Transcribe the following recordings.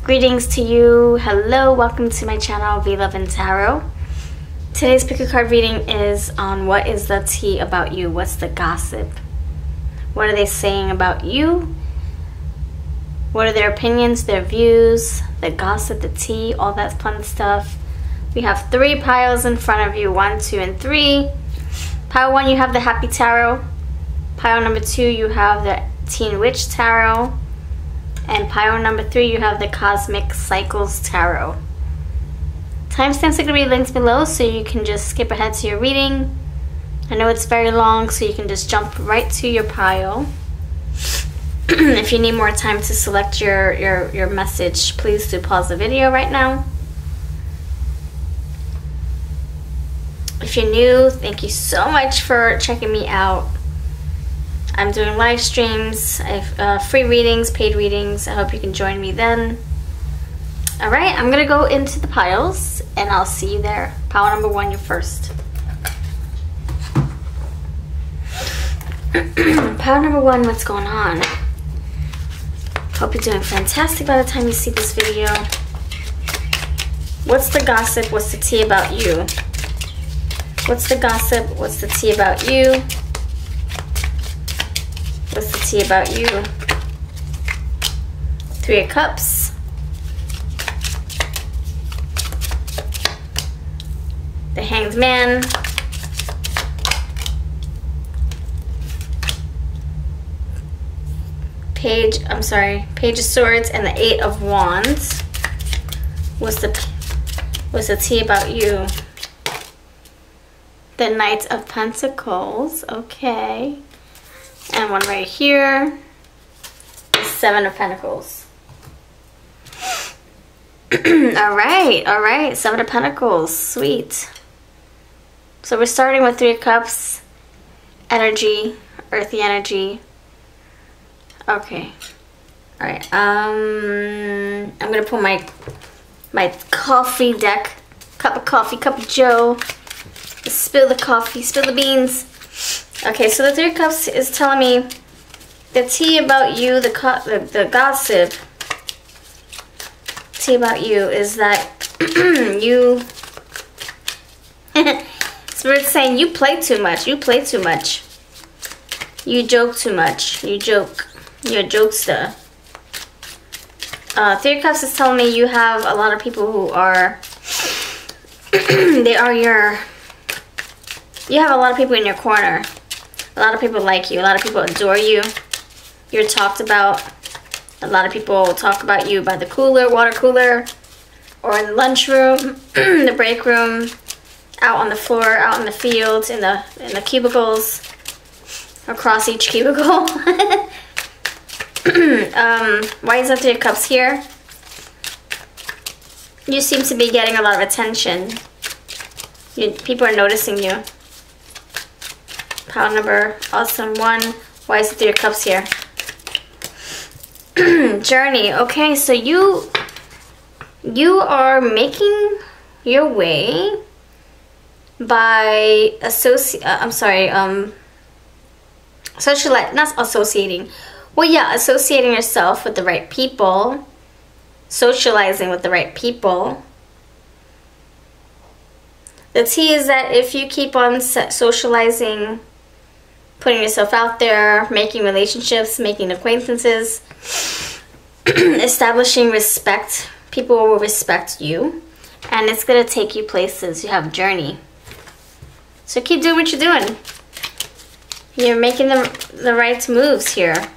Greetings to you. Hello, welcome to my channel, VLove and Tarot. Today's pick a card reading is on what is the tea about you? What's the gossip? What are they saying about you? What are their opinions, their views, the gossip, the tea, all that fun stuff. We have 3 piles in front of you, 1, 2, and 3. Pile 1, you have the Happy Tarot. Pile number 2, you have the Teen Witch Tarot. And pile number 3, you have the Cosmic Cycles Tarot. Timestamps are going to be linked below, so you can just skip ahead to your reading. I know it's very long, so you can just jump right to your pile. If you need more time to select your message, please do pause the video right now. If you're new, thank you so much for checking me out. I'm doing live streams, I have free readings, paid readings. I hope you can join me then. Alright, I'm going to go into the piles and I'll see you there. Pile number 1, you're first. Pile number 1, what's going on? Hope you're doing fantastic by the time you see this video. What's the gossip? What's the tea about you? What's the gossip? What's the tea about you? What's the tea about you? 3 of Cups. The Hanged Man. Page of Swords and the 8 of Wands. What's the tea about you? The Knight of Pentacles. Okay. And one right here. The 7 of Pentacles. Alright. 7 of Pentacles. Sweet. So we're starting with 3 of Cups. Energy. Earthy energy. Okay. Alright. I'm gonna pull my coffee deck. Cup of coffee, cup of joe. Spill the coffee, spill the beans. Okay, so the 3 of Cups is telling me the tea about you, the gossip tea about you is that you Spirit's saying you play too much. You play too much. You joke too much. You joke. You're a jokester. 3 of Cups is telling me you have a lot of people who are you have a lot of people in your corner. A lot of people like you. A lot of people adore you. You're talked about. A lot of people talk about you by the cooler, water cooler, or in the lunchroom, the break room, out on the floor, out in the field, in the cubicles, across each cubicle. Why is that 3 of Cups here? You seem to be getting a lot of attention. People are noticing you. Pile number awesome 1. Why is the 3 of Cups here? Journey. Okay, so you are making your way by not associating. Well, yeah, associating yourself with the right people, socializing with the right people. The tea is that if you keep on socializing, putting yourself out there, making relationships, making acquaintances, establishing respect, people will respect you, and it's going to take you places. You have journey. So keep doing what you're doing. You're making the right moves here.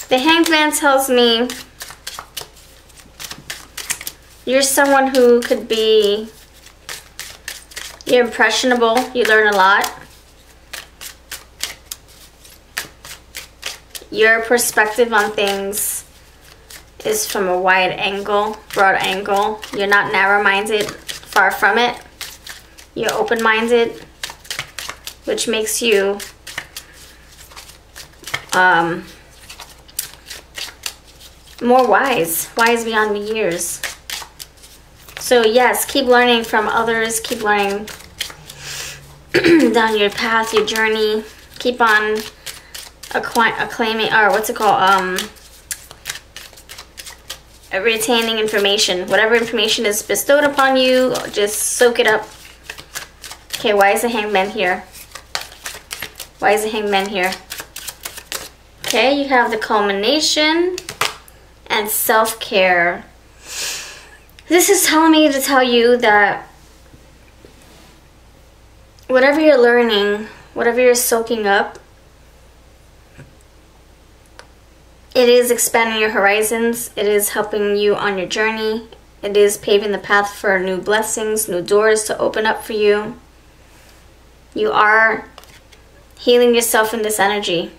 The Hanged Man tells me you're someone who could be, you're impressionable, you learn a lot. Your perspective on things is from a wide angle, broad angle. You're not narrow-minded, far from it. You're open-minded, which makes you more wise beyond years. So yes, keep learning from others, keep learning down your path, your journey. Keep on acclaiming, or what's it called? retaining information. Whatever information is bestowed upon you, just soak it up. Okay, why is the Hangman here? Why is the Hangman here? Okay, you have the culmination and self-care. This is telling me to tell you that whatever you're learning, whatever you're soaking up, it is expanding your horizons. It is helping you on your journey. It is paving the path for new blessings, new doors to open up for you. You are healing yourself in this energy.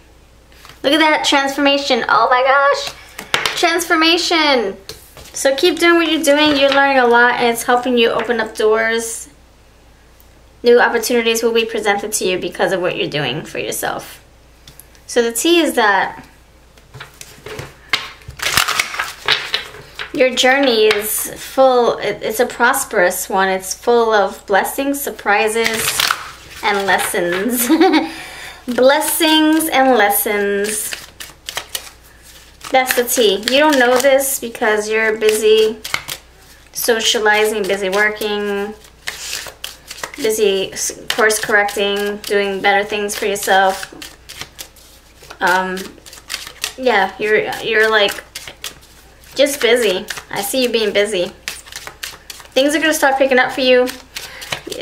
Look at that transformation. Oh my gosh. Transformation. So keep doing what you're doing. You're learning a lot and it's helping you open up doors. New opportunities will be presented to you because of what you're doing for yourself. So the tea is that your journey is full, it's a prosperous one. It's full of blessings, surprises, and lessons. Blessings and lessons. That's the tea. You don't know this because you're busy socializing, busy working, busy course correcting, doing better things for yourself. Yeah, you're like just busy. I see you being busy. Things are gonna start picking up for you.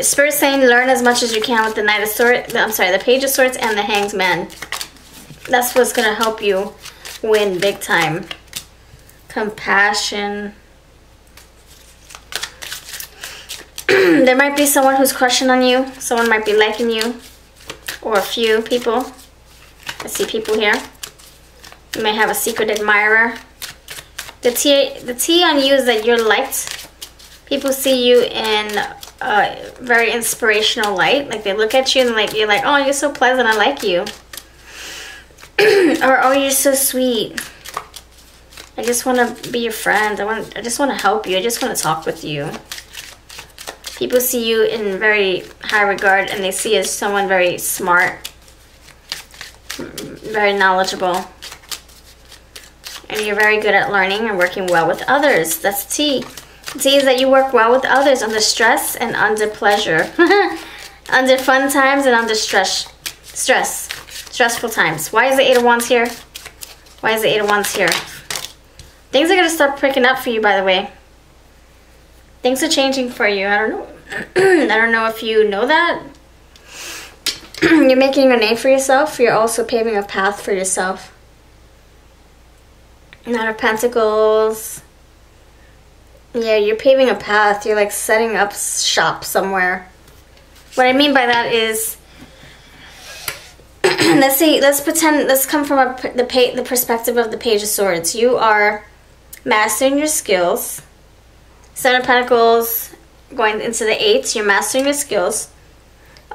Spirit's saying learn as much as you can with the Knight of Swords. I'm sorry, the Page of Swords and the Hanged Man. That's what's gonna help you win big time. Compassion. There might be someone who's crushing on you. Someone might be liking you, or a few people. I see people here. You may have a secret admirer. The tea on you is that you're liked. People see you in a very inspirational light. Like they look at you and like you're like, oh, you're so pleasant, I like you. Or oh, you're so sweet. I just want to be your friend. I just want to help you. I just want to talk with you. People see you in very high regard and they see you as someone very smart, very knowledgeable. And you're very good at learning and working well with others. That's the tea. The tea is that you work well with others under stress and under pleasure. Under fun times and under stressful times. Why is the Eight of Wands here? Why is the Eight of Wands here? Things are going to start picking up for you, by the way. Things are changing for you. I don't know. I don't know if you know that. You're making a name for yourself. You're also paving a path for yourself. Knight of Pentacles. Yeah, you're paving a path. You're like setting up shop somewhere. What I mean by that is, let's come from the perspective of the Page of Swords. You are mastering your skills. Seven of Pentacles going into the Eights. You're mastering your skills.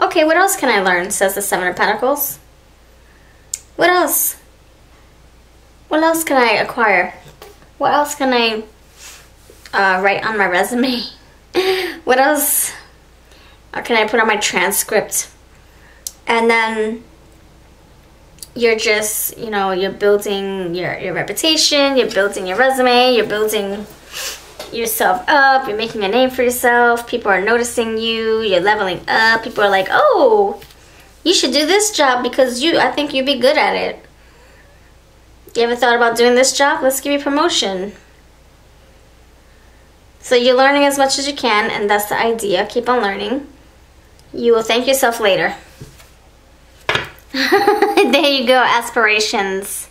Okay, what else can I learn? Says the Seven of Pentacles. What else? What else can I acquire? What else can I write on my resume? What else can I put on my transcript? And then you're just, you know, you're building your reputation, you're building your resume, you're building yourself up, you're making a name for yourself, people are noticing you, you're leveling up, people are like, oh, you should do this job because I think you'd be good at it. You ever thought about doing this job? Let's give you promotion. So you're learning as much as you can, and that's the idea. Keep on learning. You will thank yourself later. There you go, aspirations.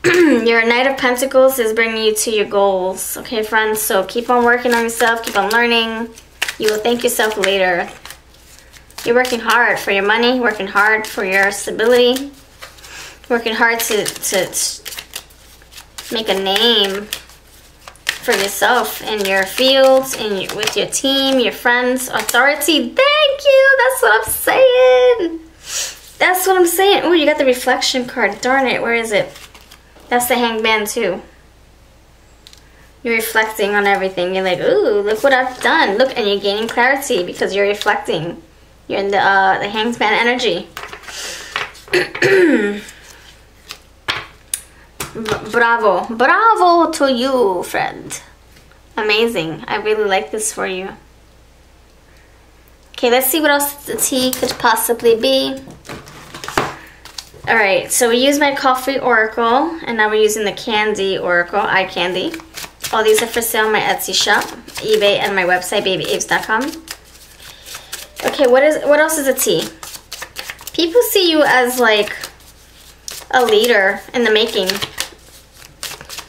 Your Knight of Pentacles is bringing you to your goals. Okay, friends? So keep on working on yourself. Keep on learning. You will thank yourself later. You're working hard for your money. Working hard for your stability. Working hard to make a name for yourself in your fields, with your team, your friends, authority. Thank you. That's what I'm saying. That's what I'm saying. Oh, you got the reflection card. Darn it. Where is it? That's the Hanged Man too. You're reflecting on everything. You're like, ooh, look what I've done. Look, and you're gaining clarity because you're reflecting. You're in the Hanged Man energy. Bravo. Bravo to you, friend. Amazing. I really like this for you. Okay, let's see what else the tea could possibly be. Alright, so we used my coffee oracle, and now we're using the candy oracle, eye candy. All these are for sale on my Etsy shop, eBay, and my website, babyaves.com. Okay, what else is a tea? People see you as like a leader in the making.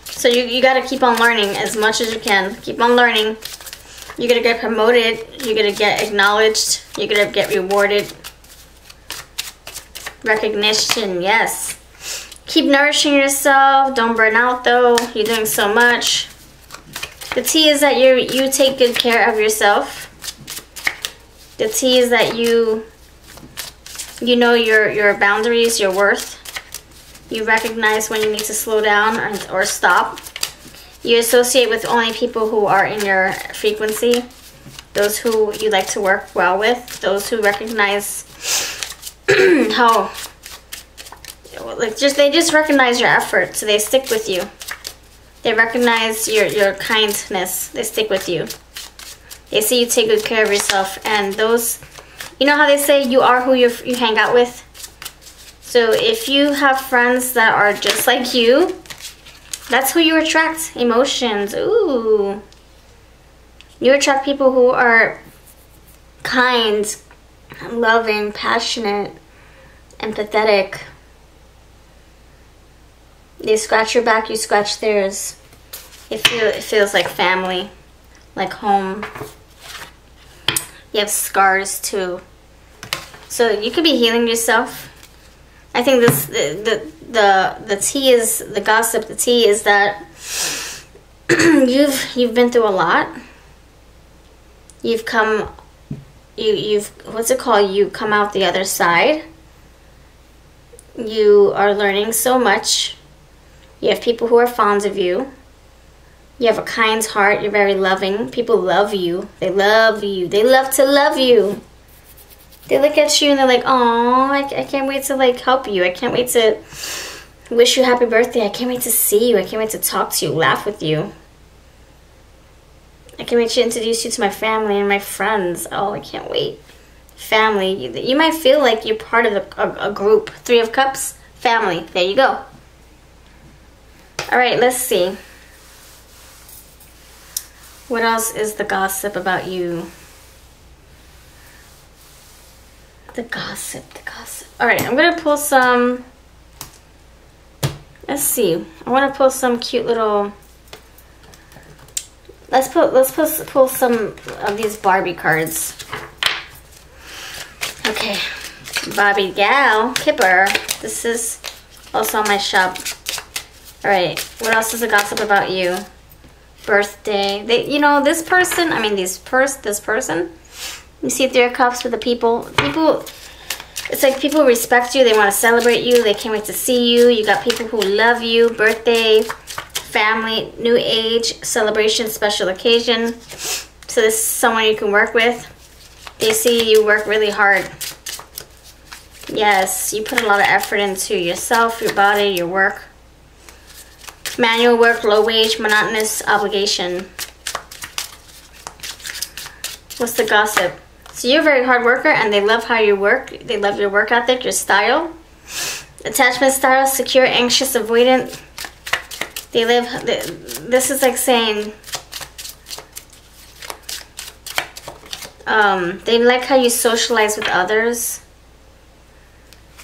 So you gotta keep on learning as much as you can. Keep on learning. You're gonna get promoted. You're gonna get acknowledged. You're gonna get rewarded. Recognition, yes. Keep nourishing yourself. Don't burn out though. You're doing so much. The tea is that you take good care of yourself. The tea is that you know your boundaries, your worth. You recognize when you need to slow down or stop. You associate with only people who are in your frequency. Those who you like to work well with. Those who recognize how, like, they just recognize your effort, so they stick with you. They recognize your kindness. They stick with you. They see you take good care of yourself, and those, you know how they say you are who you hang out with? So if you have friends that are just like you, that's who you attract. Emotions. Ooh. You attract people who are kind, loving, passionate, empathetic. They scratch your back, you scratch theirs. It feels like family, like home. You have scars too. So you could be healing yourself. I think the tea is the gossip. The tea is that you've been through a lot. You've come. You've what's it called? You come out the other side. You are learning so much. You have people who are fond of you. You have a kind heart. You're very loving. People love you. They love you. They love to love you. They look at you and they're like, "Oh, I can't wait to like help you. I can't wait to wish you happy birthday. I can't wait to see you. I can't wait to talk to you, laugh with you. I can't wait to introduce you to my family and my friends. Oh, I can't wait." Family. You might feel like you're part of a group. 3 of Cups. Family. There you go. All right, let's see. What else is the gossip about you? The gossip, the gossip. All right, I'm gonna pull some. Let's see. I want to pull some cute little. Let's pull some of these Barbie cards. Okay, Barbie gal, Kipper. This is also on my shop. All right, what else is the gossip about you? Birthday. You know, this person. I mean, this person. You see 3 of Cups with the people. It's like people respect you. They want to celebrate you. They can't wait to see you. You got people who love you. Birthday, family, new age, celebration, special occasion. So this is someone you can work with. They see you work really hard. Yes, you put a lot of effort into yourself, your body, your work. Manual work, low wage, monotonous obligation. What's the gossip? So you're a very hard worker and they love how you work. They love your work ethic, your style. Attachment style, secure, anxious, avoidant. This is like saying, they like how you socialize with others.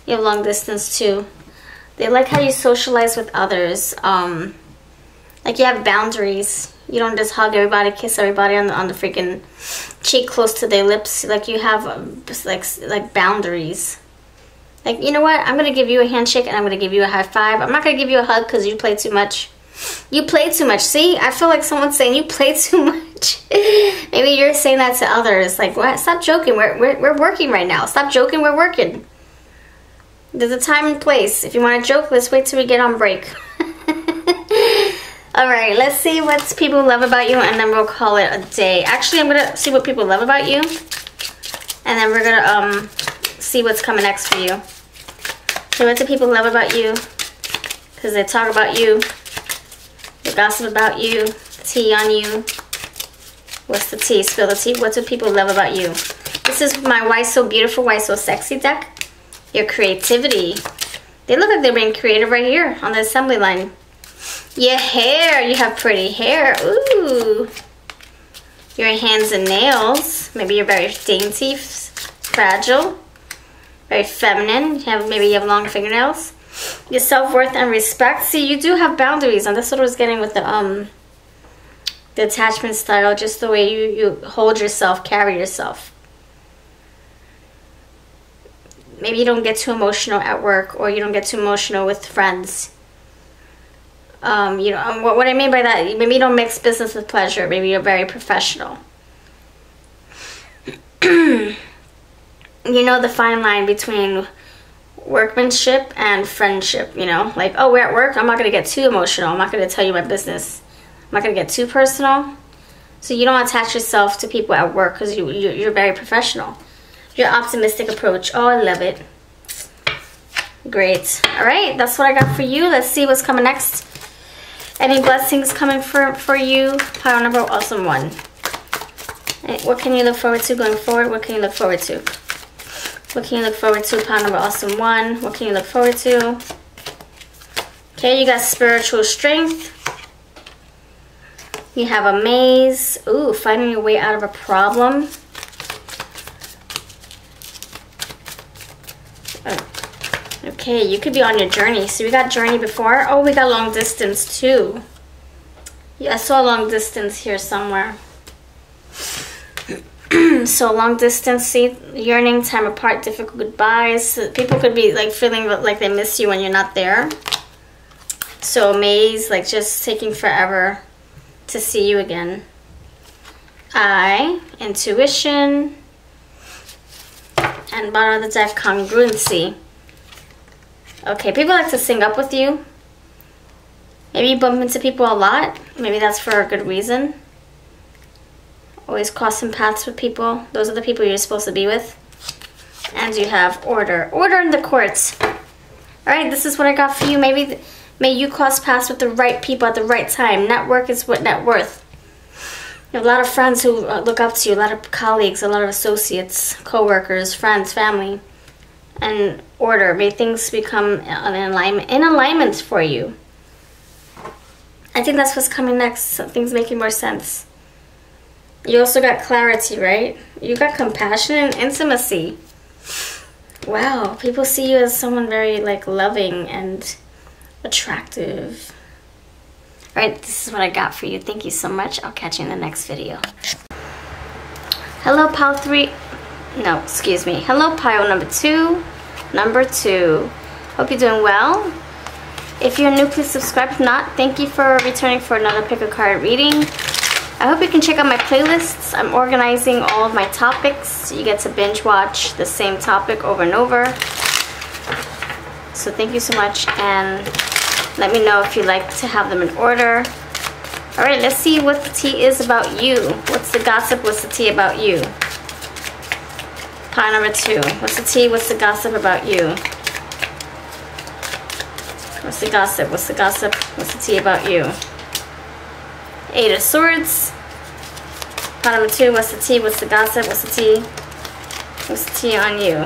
You have long distance too. They like how you socialize with others. Like you have boundaries. You don't just hug everybody, kiss everybody on the freaking cheek close to their lips. Like you have like boundaries. Like, you know what? I'm going to give you a handshake and I'm going to give you a high five. I'm not going to give you a hug because you play too much. You play too much. See? I feel like someone's saying you play too much. Maybe you're saying that to others. Like, what? Stop joking. We're working right now. Stop joking. We're working. There's a time and place. If you want to joke, let's wait till we get on break. Alright, let's see what people love about you and then we'll call it a day. Actually, I'm going to see what people love about you. And then we're going to see what's coming next for you. So what do people love about you? because they talk about you, they gossip about you, tea on you. What's the tea? Spill the tea. What do people love about you? This is my Why So Beautiful, Why So Sexy deck. Your creativity. They look like they're being creative right here on the assembly line. Your hair. You have pretty hair. Ooh. Your hands and nails. Maybe you're very dainty, fragile, very feminine. Maybe you have long fingernails. Your self-worth and respect. See, you do have boundaries, and that's what I was getting with the attachment style, just the way you hold yourself, carry yourself. Maybe you don't get too emotional at work, or you don't get too emotional with friends. You know what I mean by that. Maybe you don't mix business with pleasure. Maybe you're very professional. You know the fine line between workmanship and friendship. You know, like, oh, we're at work. I'm not gonna get too emotional. I'm not gonna tell you my business. I'm not gonna get too personal. So you don't attach yourself to people at work because you're very professional. Your optimistic approach. Oh, I love it. Great. All right, that's what I got for you. Let's see what's coming next. Any blessings coming for you? Pile number awesome 1. What can you look forward to going forward? What can you look forward to? What can you look forward to? Pile number awesome 1. What can you look forward to? Okay, you got spiritual strength. You have a maze. Ooh, finding your way out of a problem. Okay, you could be on your journey. So we got journey before. Oh, we got long distance too. Yeah, I saw long distance here somewhere. So long distance, see, yearning, time apart, difficult goodbyes. People could be like feeling like they miss you when you're not there. So maze, like just taking forever to see you again. Intuition. And bottom of the deck, congruency. Okay, people like to sing up with you. Maybe you bump into people a lot. Maybe that's for a good reason. Always crossing paths with people. Those are the people you're supposed to be with. And you have order. Order in the courts. Alright, this is what I got for you. Maybe may you cross paths with the right people at the right time. Network is what net worth. You have a lot of friends who look up to you. A lot of colleagues, a lot of associates, co-workers, friends, family. And order. May things become in alignment for you. I think that's what's coming next. Something's making more sense. You also got clarity, right? You got compassion and intimacy. Wow, people see you as someone very like loving and attractive. Alright, this is what I got for you. Thank you so much. I'll catch you in the next video. Hello, pile 3. No, excuse me. Hello, pile number 2. Number 2. Hope you're doing well. If you're new, please subscribe. If not, thank you for returning for another pick a card reading. I hope you can check out my playlists. I'm organizing all of my topics. So you get to binge watch the same topic over and over. So thank you so much, and let me know if you'd like to have them in order. Alright, let's see what the tea is about you. What's the gossip? What's the tea about you? Pile number 2. What's the tea? What's the gossip about you? What's the gossip? What's the gossip? What's the tea about you? 8 of Swords. Pile number 2. What's the tea? What's the gossip? What's the tea? What's the tea on you?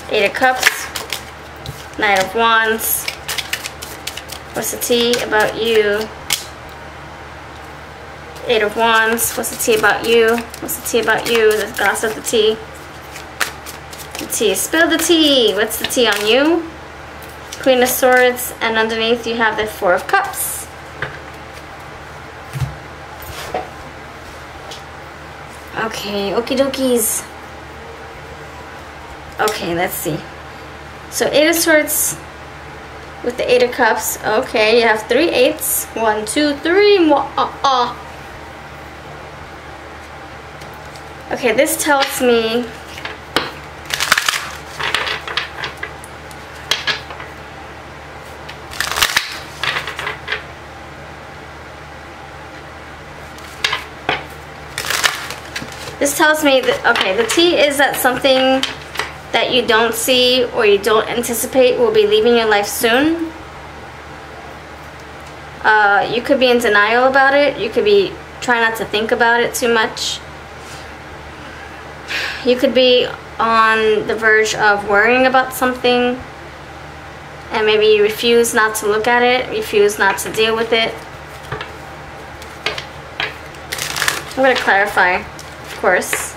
8 of Cups. Knight of Wands. What's the tea about you? 8 of Wands. What's the tea about you? What's the tea about you? The gossip, the tea. The tea. Spill the tea. What's the tea on you? Queen of Swords. And underneath you have the 4 of Cups. Okay, okie dokies. Okay, let's see. So 8 of Swords with the 8 of Cups. Okay, you have 3 8s. 1, 2, 3 more. Okay, this tells me that, okay, the tea is that something that you don't see or you don't anticipate will be leaving your life soon. You could be in denial about it. You could be trying not to think about it too much. You could be on the verge of worrying about something, and maybe you refuse not to look at it, refuse not to deal with it. I'm going to clarify, of course.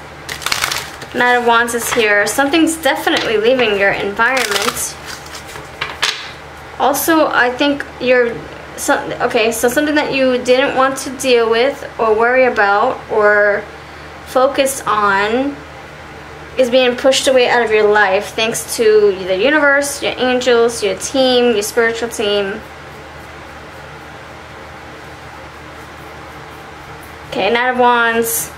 Knight of Wands is here. Something's definitely leaving your environment. Also, I think you're... okay, so something that you didn't want to deal with or worry about or focus on is being pushed away out of your life thanks to the universe, your angels, your team, your spiritual team. Okay, Knight of Wands.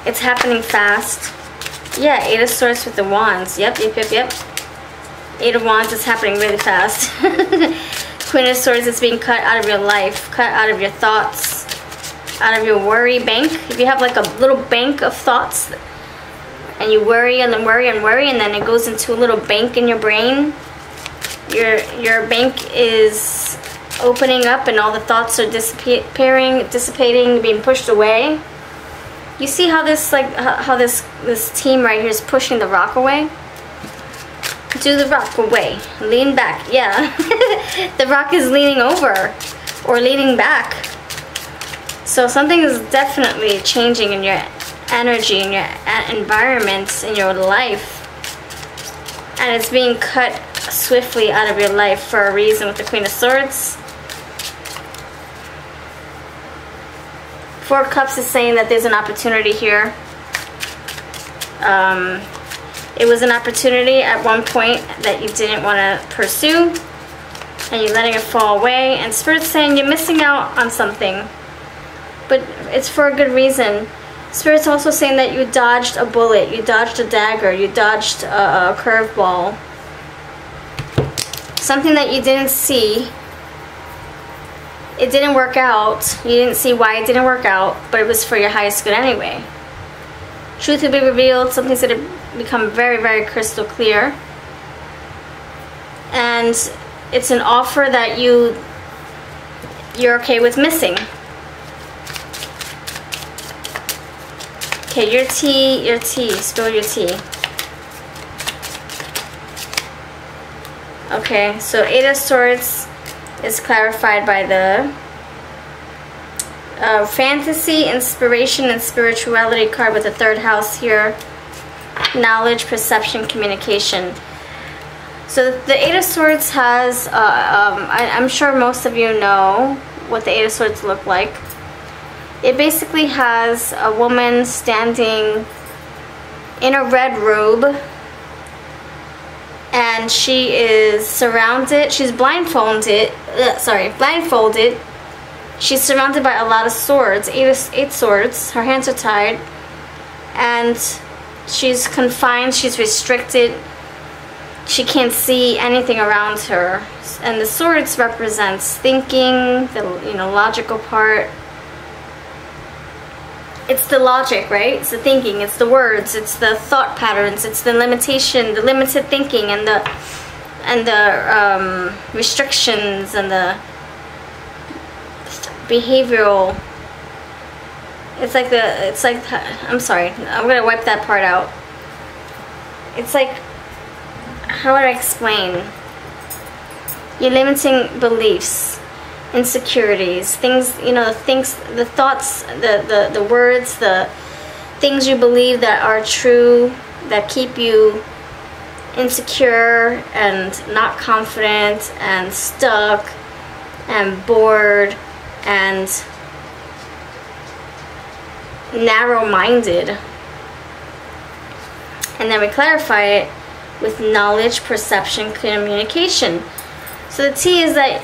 It's happening fast. Yeah, 8 of Swords with the Wands. Yep. 8 of Wands is happening really fast. Queen of Swords is being cut out of your life, cut out of your thoughts, out of your worry bank. If you have like a little bank of thoughts and you worry and then worry and worry, and then it goes into a little bank in your brain, your bank is opening up and all the thoughts are dissipating, being pushed away. You see how this this team right here is pushing the rock away? Do the rock away. Lean back. Yeah. The rock is leaning over or leaning back. So something is definitely changing in your energy, in your environment, in your life. And it's being cut swiftly out of your life for a reason with the Queen of Swords. 4 of Cups is saying that there's an opportunity here. It was an opportunity at one point that you didn't want to pursue, and you're letting it fall away, and Spirit's saying you're missing out on something, but it's for a good reason. Spirit's also saying that you dodged a bullet, you dodged a dagger, you dodged a curveball. Something that you didn't see. It didn't work out. You didn't see why it didn't work out, but it was for your highest good anyway. Truth will be revealed. Something's going to become very, very crystal clear. And it's an offer that you're okay with missing. Okay, your tea, spill your tea. Okay, so 8 of Swords is clarified by the fantasy, inspiration, and spirituality card with the 3rd house here. Knowledge, perception, communication. So the 8 of Swords has, I'm sure most of you know what the 8 of Swords look like. It basically has a woman standing in a red robe, and she is surrounded, she's blindfolded. She's surrounded by a lot of swords, 8 swords. Her hands are tied, and she's confined, she's restricted. She can't see anything around her. And the swords represents thinking, the logical part. It's the logic, right? It's the thinking, it's the words, it's the thought patterns, it's the limitation, the limited thinking, and the restrictions, and the behavioral. It's like I'm sorry, I'm gonna wipe that part out. It's like, how would I explain? You're limiting beliefs, insecurities, things, the thoughts, the words, the things you believe that are true, that keep you insecure and not confident and stuck and bored and narrow-minded. And then we clarify it with knowledge, perception, communication. So the T is that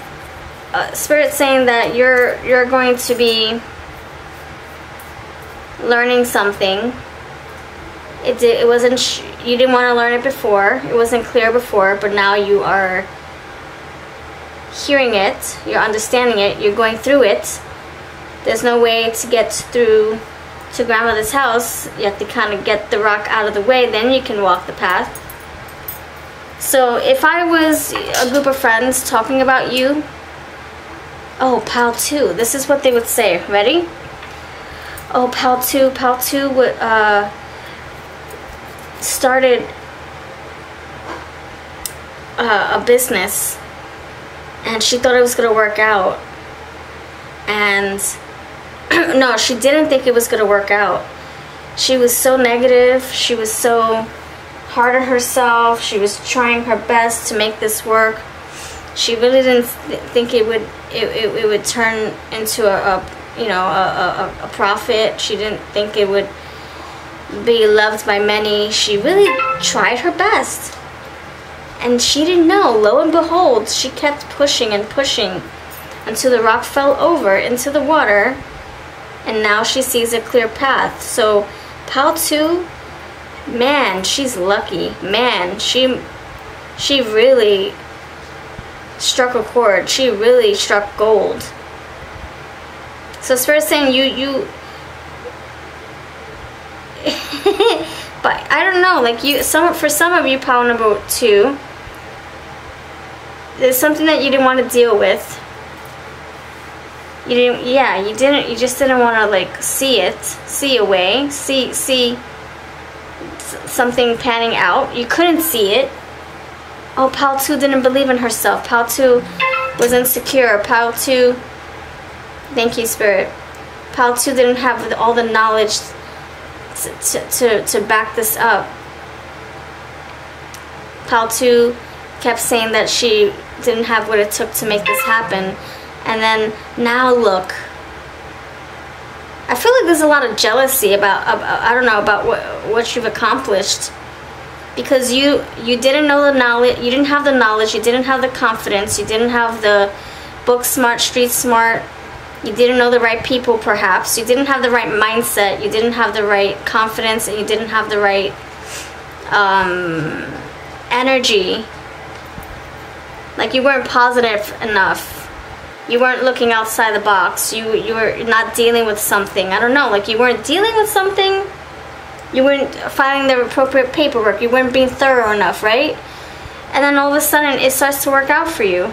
Spirit's saying that you're going to be learning something. It wasn't, you didn't want to learn it before. It wasn't clear before, but now you are hearing it, you're understanding it, you're going through it. There's no way to get through to grandmother's house, you have to kind of get the rock out of the way, then you can walk the path. So if I was a group of friends talking about you, oh, pal 2, this is what they would say. Ready? Oh, pal 2 would, started a business, and she thought it was going to work out. And no, she didn't think it was going to work out. She was so negative. She was so hard on herself. She was trying her best to make this work. She really didn't think it would turn into a profit. She didn't think it would be loved by many. She really tried her best. And she didn't know. Lo and behold, she kept pushing and pushing until the rock fell over into the water, and now she sees a clear path. So pal 2, man, she's lucky. Man, she really struck a chord. She really struck gold. So it's fair saying you but I don't know, like for some of you, pal number 2, there's something that you didn't want to deal with. You just didn't want to, like, see a way, see something panning out. You couldn't see it. Oh, pal 2 didn't believe in herself. Pal 2 was insecure. Pal 2, thank you, Spirit. Pal 2 didn't have all the knowledge to back this up. Pal 2 kept saying that she didn't have what it took to make this happen. And then now look. I feel like there's a lot of jealousy about I don't know, about what you've accomplished, because you didn't know the knowledge, you didn't have the knowledge, you didn't have the confidence, you didn't have the book smart, street smart, you didn't know the right people, perhaps you didn't have the right mindset, you didn't have the right confidence, and you didn't have the right energy. Like, you weren't positive enough. You weren't looking outside the box. You were not dealing with something. I don't know. Like, you weren't dealing with something. You weren't filing the appropriate paperwork. You weren't being thorough enough, right? And then all of a sudden, it starts to work out for you.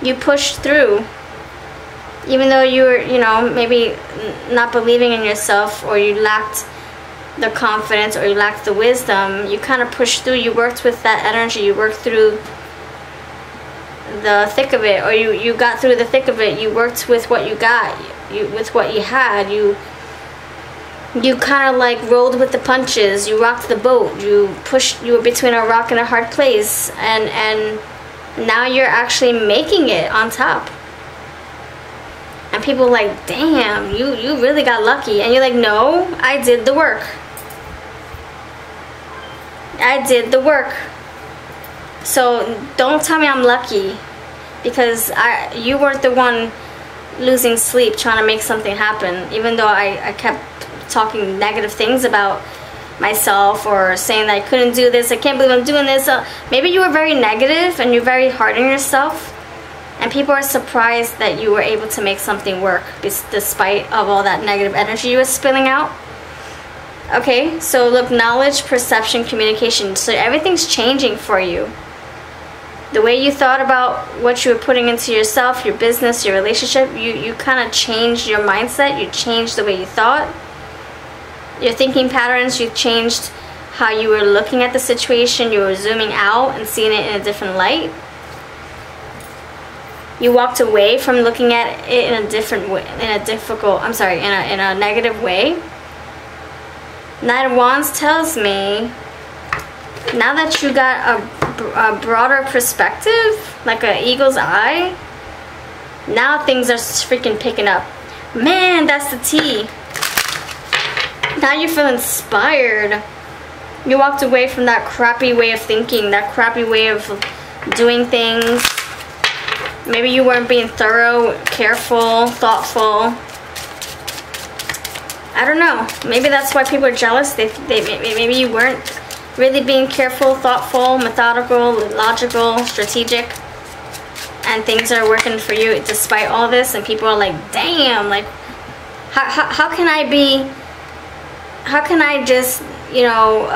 You pushed through. Even though you were, maybe not believing in yourself, or you lacked the confidence, or you lacked the wisdom, you kind of pushed through. You worked with that energy. You worked through the thick of it, or you got through the thick of it. You worked with what you got, with what you had. You kind of like rolled with the punches. You rocked the boat. You were between a rock and a hard place, and now you're actually making it on top. And people are like, damn, you really got lucky. And you're like, no, I did the work. I did the work. So don't tell me I'm lucky, because you weren't the one losing sleep trying to make something happen. Even though I kept talking negative things about myself, or saying that I couldn't do this, I can't believe I'm doing this. Maybe you were very negative and you're very hard on yourself, and people are surprised that you were able to make something work despite of all that negative energy you were spilling out. Okay, so look, knowledge, perception, communication. So everything's changing for you. The way you thought about what you were putting into yourself, your business, your relationship, you kind of changed your mindset. You changed the way you thought. Your thinking patterns, you changed how you were looking at the situation. You were zooming out and seeing it in a different light. You walked away from looking at it in a different way, in a negative way. Knight of Wands tells me, now that you got a broader perspective, like an eagle's eye, now things are freaking picking up. Man, that's the tea. Now you feel inspired. You walked away from that crappy way of thinking, that crappy way of doing things. Maybe you weren't being thorough, careful, thoughtful. I don't know. Maybe that's why people are jealous. Maybe you weren't really being careful, thoughtful, methodical, logical, strategic, and things are working for you despite all this, and people are like, damn, like, How can I be, how can I just, you know,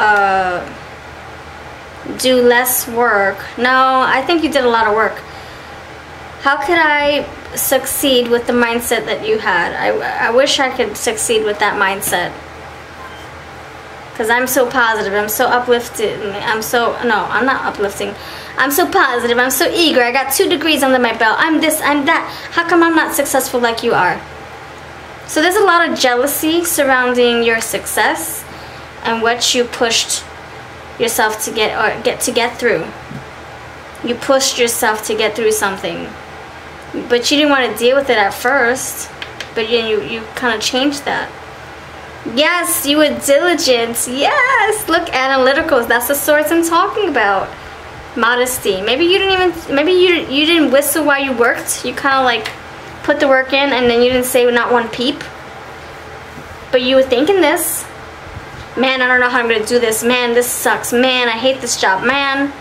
do less work? No, I think you did a lot of work. How could I succeed with the mindset that you had? I wish I could succeed with that mindset. Because I'm so positive, I'm so uplifted, I'm so, no, I'm not uplifting. I'm so positive, I'm so eager, I got 2 degrees under my belt, I'm this, I'm that. How come I'm not successful like you are? So there's a lot of jealousy surrounding your success and what you pushed yourself to get through. You pushed yourself to get through something, but you didn't want to deal with it at first, but you kind of changed that. Yes, you were diligent. Yes, look, analytical. That's the swords I'm talking about. Modesty. Maybe you didn't even, maybe you didn't whistle while you worked. You kind of like put the work in and then you didn't say not one peep. But you were thinking this. Man, I don't know how I'm going to do this. Man, this sucks. Man, I hate this job. Man.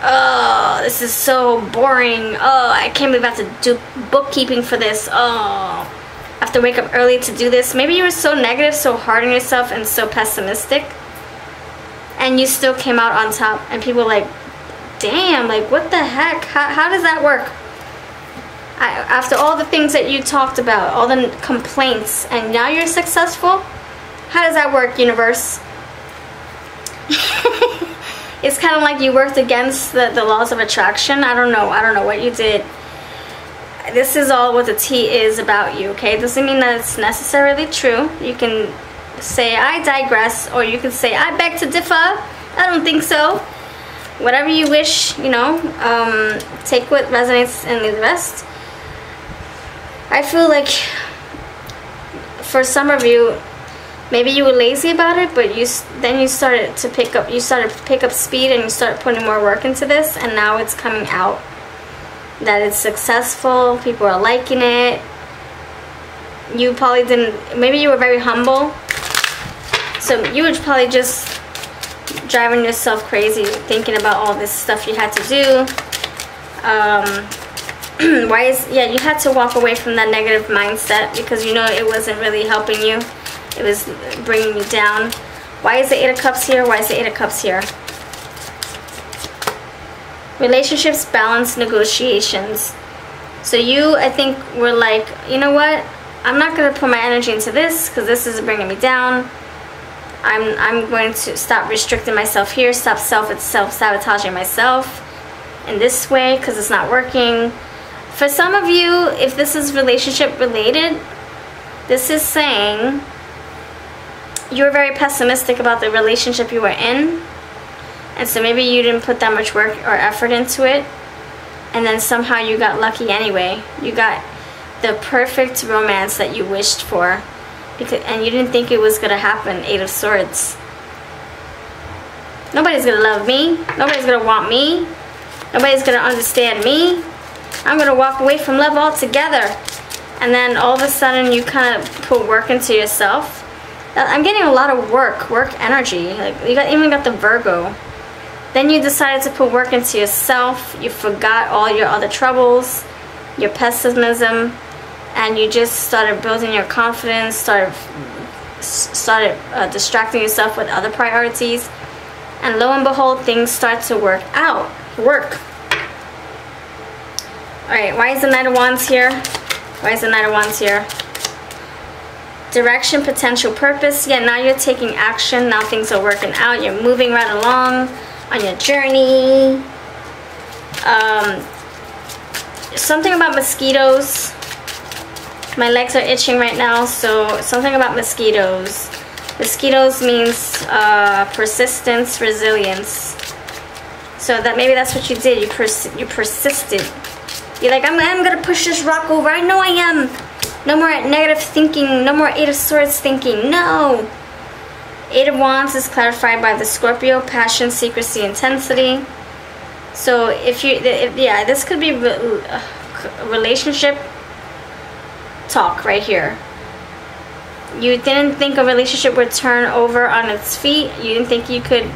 Oh, this is so boring. Oh, I can't believe I have to do bookkeeping for this. Oh, I have to wake up early to do this. Maybe you were so negative, so hard on yourself, and so pessimistic. And you still came out on top. And people were like, damn, like, what the heck? How does that work? After all the things that you talked about, all the complaints, and now you're successful? How does that work, universe? It's kind of like you worked against the laws of attraction. I don't know what you did. This is all what the tea is about you, okay? It doesn't mean that it's necessarily true. You can say, I digress, or you can say, I beg to differ. I don't think so. Whatever you wish, you know, take what resonates and leave the rest. I feel like for some of you, maybe you were lazy about it, but then you started to pick up speed, and you start putting more work into this, and now it's coming out that it's successful. People are liking it. You probably didn't, maybe you were very humble, so you were probably just driving yourself crazy thinking about all this stuff you had to do. You had to walk away from that negative mindset because you know it wasn't really helping you. It was bringing you down. Why is the 8 of Cups here? Why is the 8 of Cups here? Relationships, balance, negotiations. So you, I think, were like, you know what? I'm not going to put my energy into this because this is bringing me down. I'm going to stop restricting myself here, stop self-sabotaging myself in this way because it's not working. For some of you, if this is relationship related, this is saying you were very pessimistic about the relationship you were in, and so maybe you didn't put that much work or effort into it, and then somehow you got lucky anyway. You got the perfect romance that you wished for, and you didn't think it was going to happen. 8 of Swords. Nobody's going to love me. Nobody's going to want me. Nobody's going to understand me. I'm going to walk away from love altogether. And then all of a sudden you kind of put work into yourself. I'm getting a lot of work energy. Like you even got the Virgo. Then you decided to put work into yourself. You forgot all your other troubles, your pessimism, and you just started building your confidence, started distracting yourself with other priorities, and lo and behold, things start to work out. Alright, why is the Knight of Wands here? Why is the Knight of Wands here? Direction, potential, purpose. Yeah, now you're taking action. Now things are working out. You're moving right along on your journey. Something about mosquitoes. My legs are itching right now, so something about mosquitoes. Mosquitoes means persistence, resilience. So that maybe that's what you did. You persisted. You're like, I'm gonna push this rock over. I know I am. No more negative thinking. No more 8 of Swords thinking. No. 8 of Wands is clarified by the Scorpio, passion, secrecy, intensity. So yeah, this could be relationship talk right here. You didn't think a relationship would turn over on its feet. You didn't think you could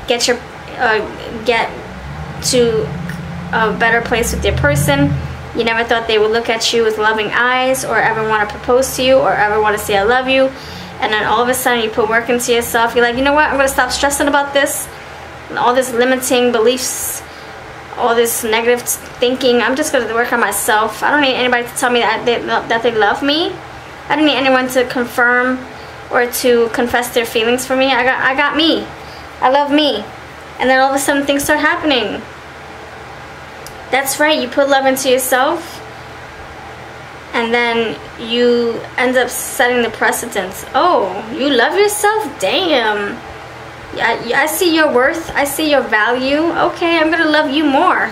get to a better place with your person. You never thought they would look at you with loving eyes, or ever want to propose to you, or ever want to say I love you. And then all of a sudden you put work into yourself. You're like, you know what, I'm going to stop stressing about this. And all this limiting beliefs, all this negative thinking. I'm just going to work on myself. I don't need anybody to tell me that they love me. I don't need anyone to confirm or to confess their feelings for me. I got me. I love me. And then all of a sudden things start happening. That's right, you put love into yourself, and then you end up setting the precedence. Oh, you love yourself? Damn. I see your worth. I see your value. Okay, I'm gonna love you more.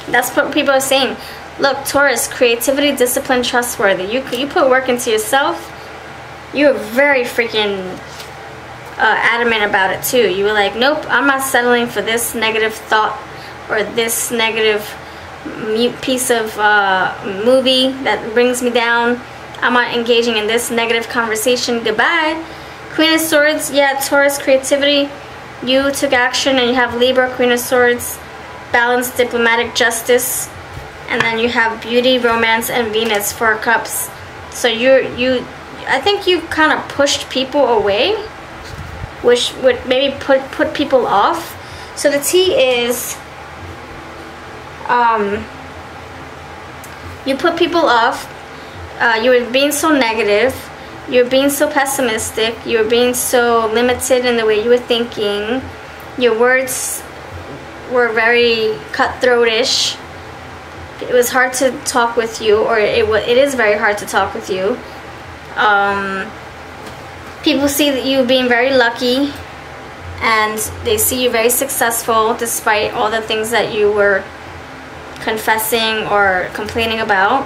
That's what people are saying. Look, Taurus, creativity, discipline, trustworthy. You put work into yourself. You were very freaking adamant about it too. You were like, nope, I'm not settling for this negative thought or this negative piece of movie that brings me down. I'm not engaging in this negative conversation. Goodbye. Queen of Swords, yeah, Taurus, creativity. You took action, and you have Libra, Queen of Swords, balance, diplomatic, justice, and then you have beauty, romance, and Venus, 4 cups. So I think you kind of pushed people away, which would maybe put people off. So the T is you put people off. You were being so negative. You were being so pessimistic. You were being so limited in the way you were thinking. Your words were very cutthroat-ish. It was hard to talk with you, or it is very hard to talk with you. People see that you being very lucky, and they see you very successful despite all the things that you were confessing or complaining about.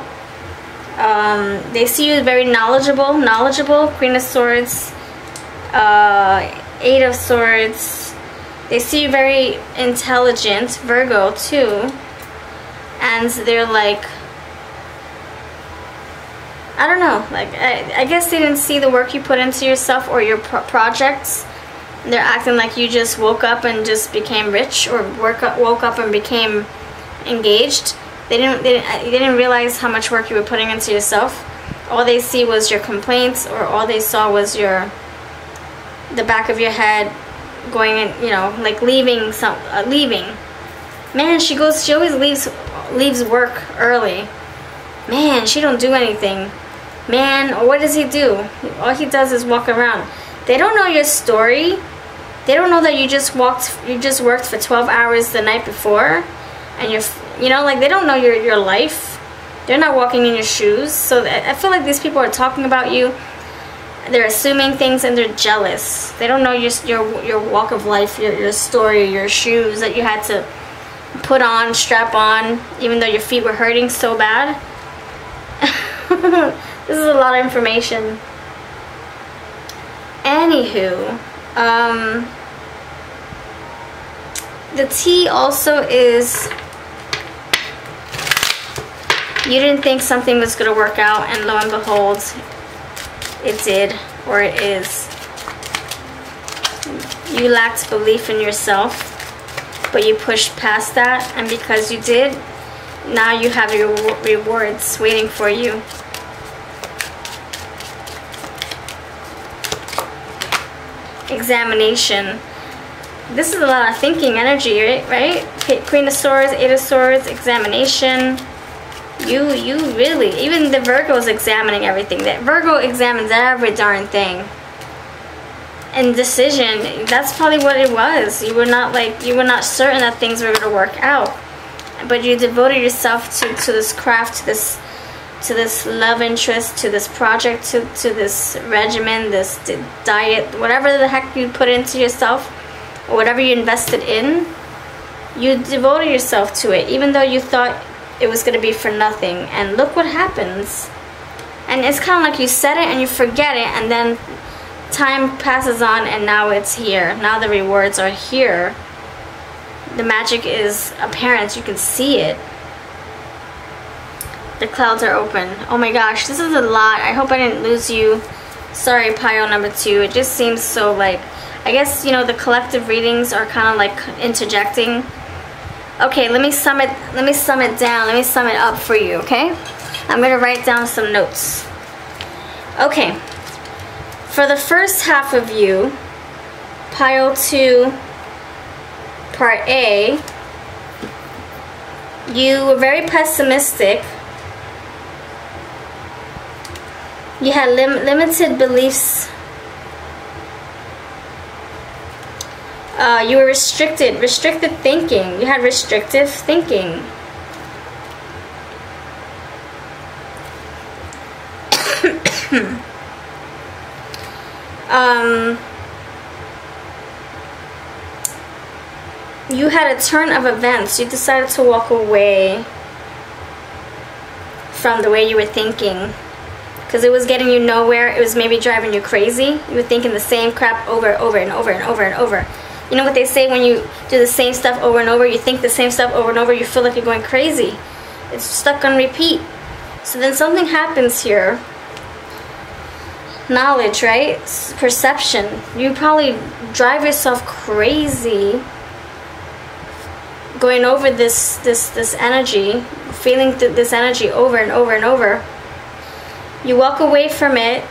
They see you very knowledgeable, Queen of Swords, 8 of Swords. They see you very intelligent, Virgo too, and they're like, I don't know, like I guess they didn't see the work you put into yourself or your projects. They're acting like you just woke up and just became rich, or woke up and became engaged. They didn't realize how much work you were putting into yourself. All they see was your complaints, or all they saw was the back of your head going in, you know, like leaving. Man, she always leaves work early. Man, she don't do anything. Man, what does he do? All he does is walk around. They don't know your story. They don't know that you just worked for 12 hours the night before, and you know, like, they don't know your life. They're not walking in your shoes. So I feel like these people are talking about you. They're assuming things, and they're jealous. They don't know your walk of life, your story, your shoes that you had to put on, strap on, even though your feet were hurting so bad. This is a lot of information. Anywho, the T also is, you didn't think something was going to work out, and lo and behold, it did, or it is. You lacked belief in yourself, but you pushed past that, and because you did, now you have your rewards waiting for you. Examination. This is a lot of thinking energy, right? Queen of Swords, 8 of Swords, examination. You really, even the Virgo is examining everything. That Virgo examines every darn thing. And decision, that's probably what it was. You were not certain that things were going to work out, but you devoted yourself to this craft, to this love interest, to this project, to this regimen, this diet, whatever the heck you put into yourself, or whatever you invested in. You devoted yourself to it, even though you thought it was going to be for nothing. And look what happens. And it's kind of like you said it and you forget it, and then time passes on, and now it's here. Now the rewards are here. The magic is apparent. You can see it. The clouds are open. Oh my gosh, this is a lot. I hope I didn't lose you. Sorry, pile number 2. It just seems so, like, I guess, you know, the collective readings are kind of like interjecting. Okay, let me sum it down. Let me sum it up for you, okay? I'm going to write down some notes. Okay. For the first half of you, pile 2, part A, you were very pessimistic. You had limited beliefs. You were restricted thinking. You had restrictive thinking. You had a turn of events. You decided to walk away from the way you were thinking because it was getting you nowhere. It was maybe driving you crazy. You were thinking the same crap over and over and over and over and over. You know what they say, when you do the same stuff over and over, you think the same stuff over and over, you feel like you're going crazy. It's stuck on repeat. So then something happens here. Knowledge, right? Perception. You probably drive yourself crazy going over this energy, feeling this energy over and over and over. You walk away from it,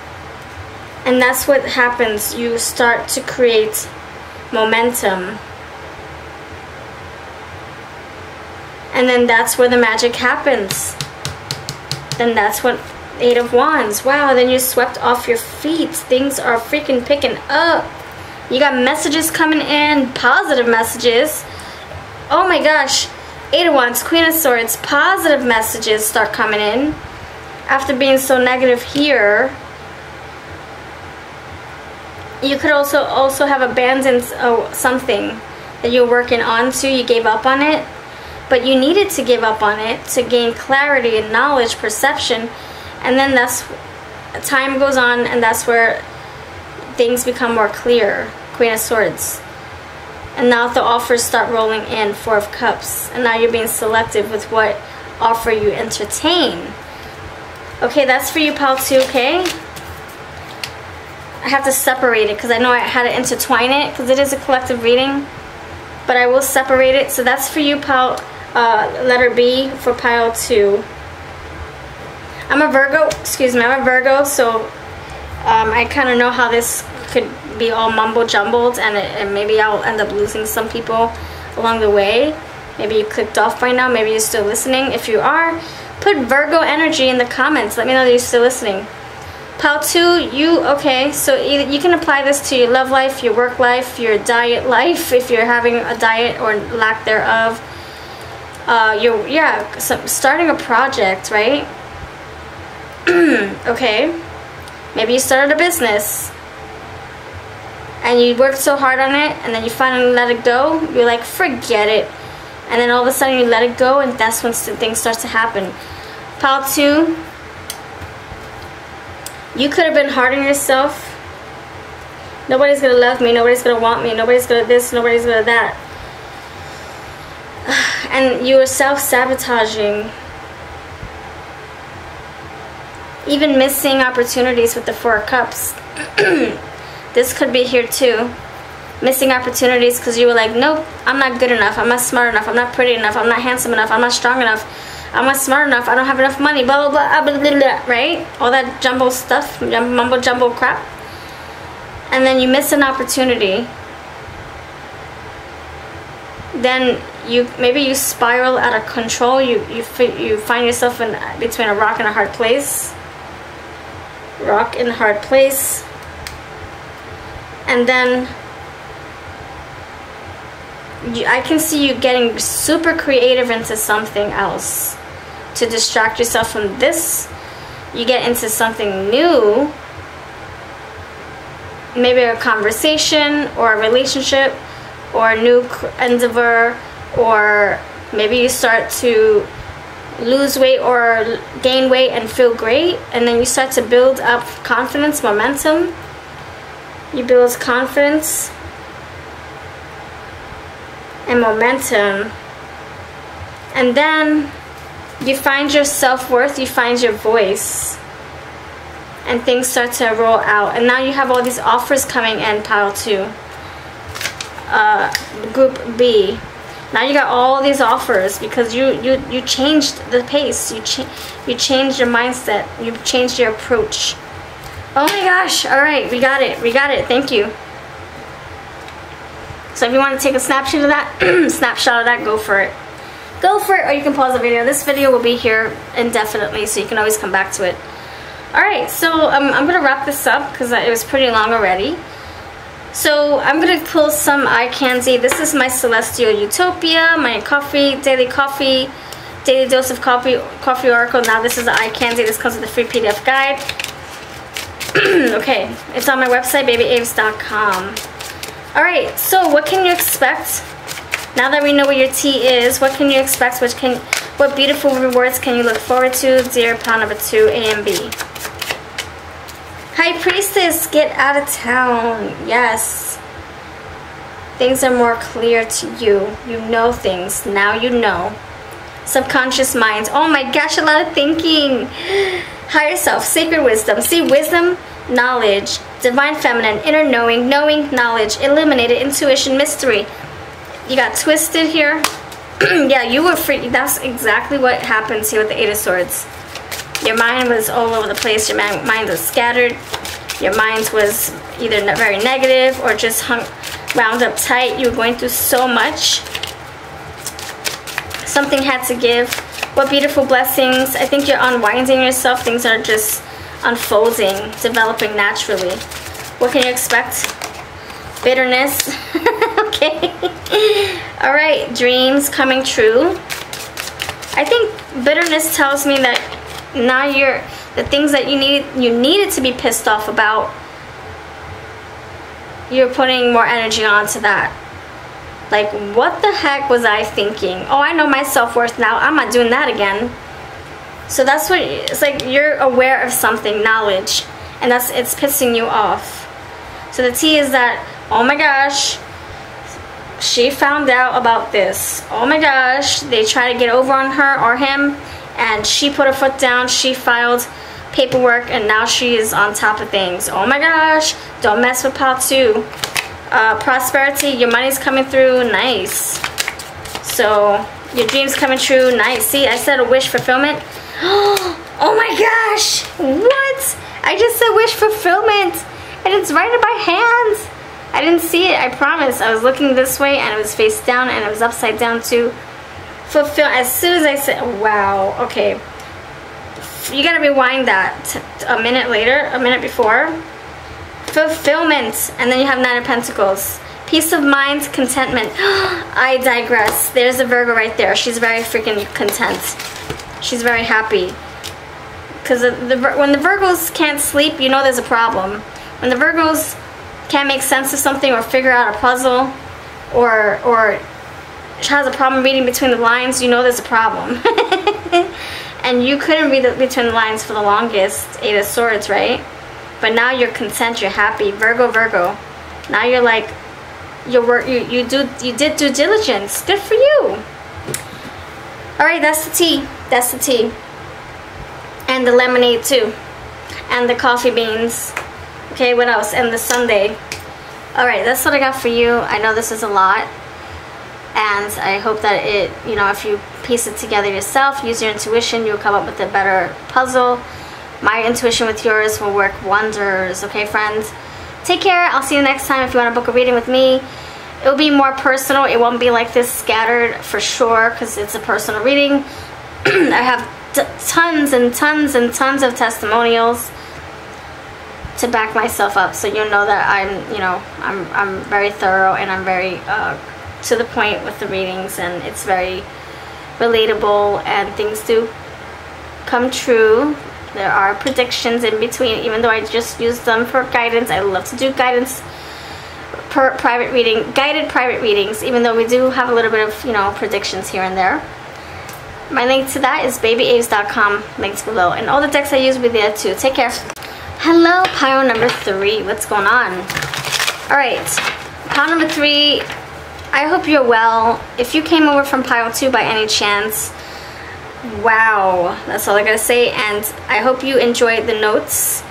and that's what happens. You start to create momentum. And then that's where the magic happens. Then that's what 8 of Wands. Wow, then you're swept off your feet. Things are freaking picking up. You got messages coming in, positive messages. Oh my gosh. 8 of Wands, Queen of Swords, positive messages start coming in. After being so negative here, you could also have abandoned something that you're working on to. You gave up on it, but you needed to give up on it to gain clarity and knowledge, perception, and then time goes on, and that's where things become more clear. Queen of Swords. And now the offers start rolling in. 4 of Cups. And now you're being selective with what offer you entertain. Okay, that's for you, pile 2, okay? I have to separate it because I know I had to intertwine it because it is a collective reading. But I will separate it. So that's for you, pile, letter B for pile 2. I'm a Virgo, excuse me, I'm a Virgo, so I kind of know how this could be all mumble jumbled, and maybe I'll end up losing some people along the way. Maybe you clicked off by now, maybe you're still listening. If you are, put Virgo energy in the comments. Let me know that you're still listening. Pile 2, okay, so you can apply this to your love life, your work life, your diet life, if you're having a diet or lack thereof. Starting a project, right? Okay, maybe you started a business and you worked so hard on it, and then you finally let it go. You're like, forget it, and then all of a sudden you let it go, and that's when things start to happen. Pile 2, you could have been hard on yourself. Nobody's gonna love me, nobody's gonna want me, nobody's gonna this, nobody's gonna that, and you were self-sabotaging. Even missing opportunities with the 4 of Cups. This could be here too. Missing opportunities because you were like, nope, I'm not good enough, I'm not smart enough, I'm not pretty enough, I'm not handsome enough, I'm not strong enough, I'm not smart enough, I don't have enough money, blah, blah, blah, blah, blah, blah, right? All that jumble stuff, mumble jumble crap. And then you miss an opportunity. Then maybe you spiral out of control. You find yourself in between a rock and a hard place. Rock and hard place. And then I can see you getting super creative into something else to distract yourself from this. You get into something new, maybe a conversation or a relationship or a new endeavor, or maybe you start to lose weight or gain weight and feel great, and then you start to build up confidence, momentum. You build confidence and momentum, and then you find your self-worth, you find your voice, and things start to roll out. And now you have all these offers coming in, pile 2. Group B. Now you got all these offers because you changed the pace. You changed your mindset. You changed your approach. Oh my gosh. All right, we got it. We got it. Thank you. So if you want to take a snapshot of that, go for it. Go for it, or you can pause the video. This video will be here indefinitely, so you can always come back to it. All right, so I'm going to wrap this up because it was pretty long already. So I'm going to pull some eye candy. This is my Celestial Utopia, my daily dose of coffee oracle. Now this is the eye candy. This comes with a free PDF guide. Okay, it's on my website, babyaves.com. All right, so what can you expect? Now that we know what your tea is, what can you expect? What beautiful rewards can you look forward to? Dear pile number 2, A and B. High Priestess, get out of town. Yes. Things are more clear to you. You know things. Now you know. Subconscious mind. Oh my gosh, a lot of thinking. Higher self, sacred wisdom. See, wisdom, knowledge, divine feminine, inner knowing, knowledge, illuminated, intuition, mystery. You got twisted here. Yeah, you were free. That's exactly what happens here with the 8 of Swords. Your mind was all over the place. Your mind was scattered. Your mind was either very negative or just wound up tight. You were going through so much. Something had to give. What beautiful blessings. I think you're unwinding yourself. Things are just unfolding, developing naturally. What can you expect? Bitterness. Okay. All right, dreams coming true. I think bitterness tells me that now the things that you needed to be pissed off about, you're putting more energy onto that. Like, what the heck was I thinking? Oh, I know my self-worth now. I'm not doing that again. So that's what it's like. You're aware of something, knowledge, and it's pissing you off. So the tea is that, oh my gosh, she found out about this. Oh my gosh, they tried to get over on her or him, and she put her foot down. She filed paperwork, and now she is on top of things. Oh my gosh, don't mess with pile 2. Prosperity, your money's coming through. Nice. So your dreams coming true. Nice. See, I said a wish fulfillment. Oh my gosh, what? I just said wish fulfillment, and it's right in my hands. I didn't see it, I promise. I was looking this way and it was face down and it was upside down too. Fulfill. As soon as I said, wow, okay. You gotta rewind that a minute later, a minute before. Fulfillment. And then you have 9 of Pentacles. Peace of mind, contentment. I digress. There's the Virgo right there. She's very freaking content. She's very happy. Because when the Virgos can't sleep, you know there's a problem. When the Virgos can't make sense of something or figure out a puzzle or has a problem reading between the lines, you know there's a problem. And you couldn't read between the lines for the longest, 8 of Swords, right? But now you're content, you're happy. Virgo. Now you're like, you did due diligence. Good for you. Alright, that's the tea. That's the tea. And the lemonade too. And the coffee beans. Okay, what else? And the sundae. Alright, that's what I got for you. I know this is a lot. And I hope that it, if you piece it together yourself, use your intuition, you'll come up with a better puzzle. My intuition with yours will work wonders. Okay, friends? Take care. I'll see you next time. If you want to book a reading with me, it will be more personal. It won't be like this scattered for sure, because it's a personal reading. I have tons and tons and tons of testimonials to back myself up, so you know that I'm very thorough, and I'm very to the point with the readings, and it's very relatable, and things do come true. There are predictions in between, even though I just use them for guidance. I love to do guidance per private reading, guided private readings, even though we do have a little bit of predictions here and there. My link to that is babyaves.com, links below, and all the decks I use will be there too. Take care. Hello, pile number 3. What's going on? Alright, pile number 3, I hope you're well. If you came over from pile 2 by any chance, wow, that's all I gotta say. And I hope you enjoyed the notes.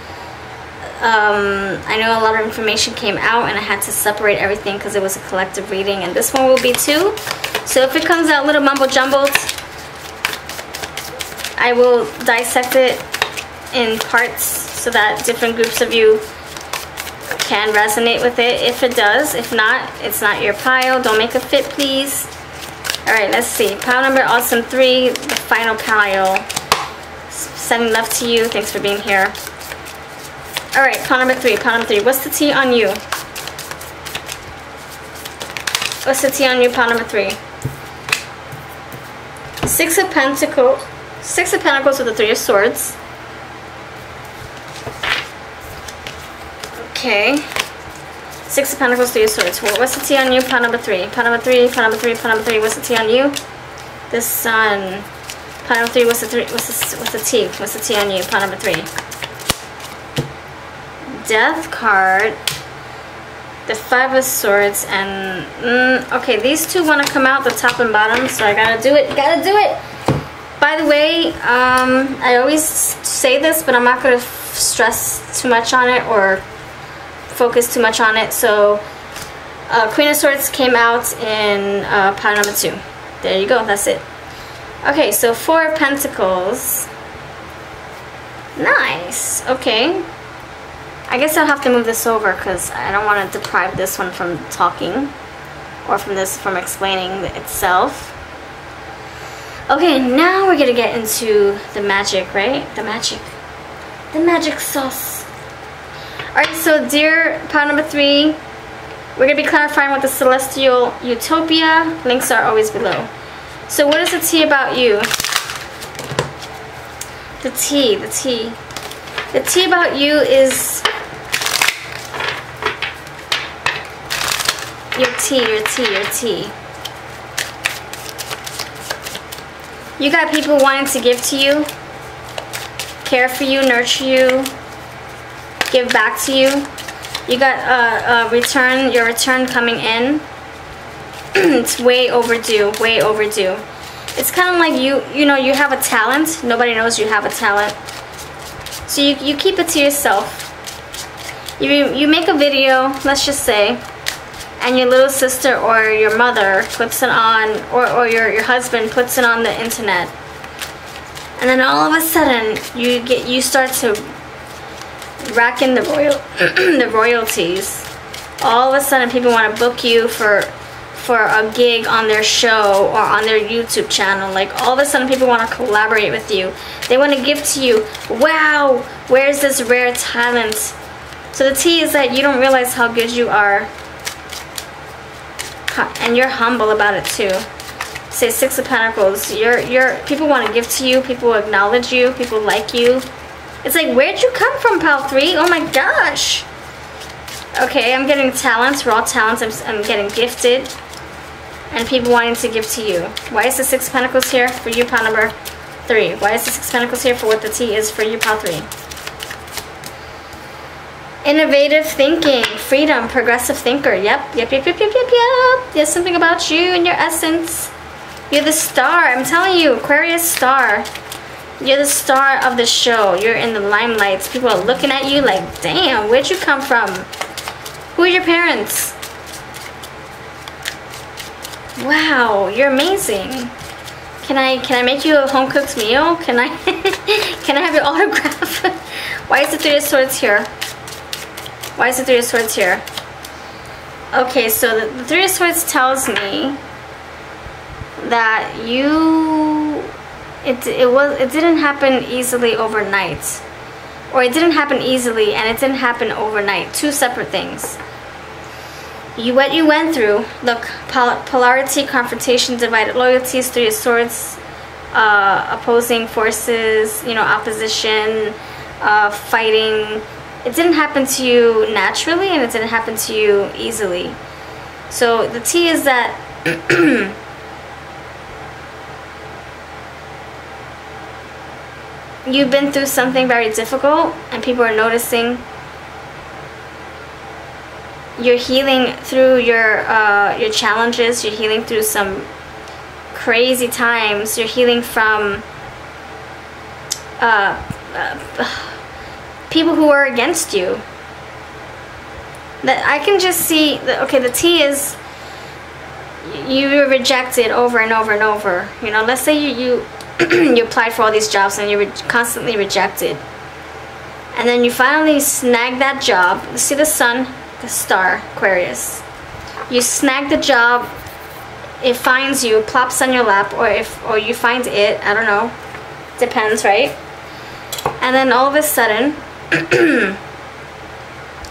I know a lot of information came out and I had to separate everything because it was a collective reading, and this one will be too. So if it comes out a little mumble jumbled, I will dissect it in parts so that different groups of you can resonate with it if it does. If not, it's not your pile. Don't make a fit, please. Alright, let's see. Pile number awesome 3, the final pile. Sending love to you. Thanks for being here. Alright, pile number 3. Pile number 3. What's the tea on you? What's the tea on you, pile number 3? 6 of Pentacles. 6 of Pentacles with the 3 of Swords. Okay. 6 of Pentacles, 3 of Swords. What's the tea on you, pile number 3? Pile number 3, pile number 3, pile number 3. What's the tea on you? The Sun. Pile number 3, what's the tea? What's the tea on you, pile number 3? Death card. The 5 of Swords, and okay, these two want to come out, the top and bottom, so I gotta do it. Gotta do it. By the way, I always say this, but I'm not gonna stress too much on it or focus too much on it. So Queen of Swords came out in pile number 2. There you go, that's it. Okay, so 4 of Pentacles. Nice. Okay, I guess I'll have to move this over because I don't want to deprive this one from talking or from explaining itself. Okay, now we're gonna get into the magic, right? The magic sauce. Alright, so dear pile number 3, we're going to be clarifying with the Celestial Utopia. Links are always below. So what is the tea about you? The tea. The tea about you is your tea. You got people wanting to give to you, care for you, nurture you, give back to you. You got your return coming in. It's way overdue, way overdue. It's kind of like you know, you have a talent. Nobody knows you have a talent. So you keep it to yourself. You make a video, let's just say, and your little sister or your mother puts it on, or your husband puts it on the internet. And then all of a sudden you start to rack in the royalties. All of a sudden people want to book you for a gig on their show or on their YouTube channel. Like, all of a sudden people want to collaborate with you. They want to give to you. Wow, where's this rare talent? So the tea is that you don't realize how good you are, and you're humble about it too. Say 6 of Pentacles. People want to give to you. People acknowledge you. People like you. It's like, where'd you come from, pile 3? Oh my gosh. Okay, I'm getting talents, raw talents. I'm getting gifted, and people wanting to give to you. Why is the 6 of Pentacles here for you, pile number 3? Why is the 6 of Pentacles here for what the tea is for you, pile 3? Innovative thinking, freedom, progressive thinker. Yep. There's something about you and your essence. You're the star. I'm telling you, Aquarius star. You're the star of the show. You're in the limelight. People are looking at you like, damn, where'd you come from? Who are your parents? Wow, you're amazing. Can I make you a home cooked meal? Can I can I have your autograph? Why is the 3 of Swords here? Why is the 3 of Swords here? Okay, so the 3 of Swords tells me that it didn't happen easily overnight, or it didn't happen easily and it didn't happen overnight. Two separate things. What you went through. Look, polarity, confrontation, divided loyalties, 3 of Swords, opposing forces, you know, opposition, fighting. It didn't happen to you naturally, and it didn't happen to you easily. So the tea is that you've been through something very difficult, and people are noticing. You're healing through your challenges. You're healing through some crazy times. You're healing from people who are against you. That I can just see, okay, the T is you were rejected over and over and over. You know, let's say you you applied for all these jobs and you were constantly rejected. And then you finally snag that job. You see the sun, the star, Aquarius. You snag the job, it finds you, plops on your lap, or you find it, I don't know. Depends, right? And then all of a sudden,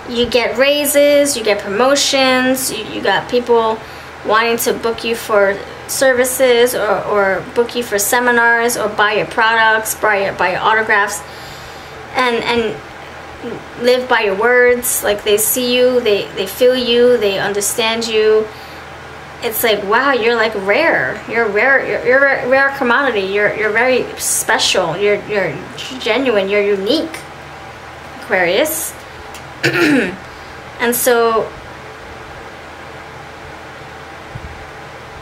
you get raises, you get promotions, you got people wanting to book you for services or book you for seminars or buy your products, buy your autographs, and live by your words. Like they see you, they feel you, they understand you. It's like, wow, you're like rare. You're rare. You're a rare commodity. You're very special. You're genuine. You're unique, Aquarius. And so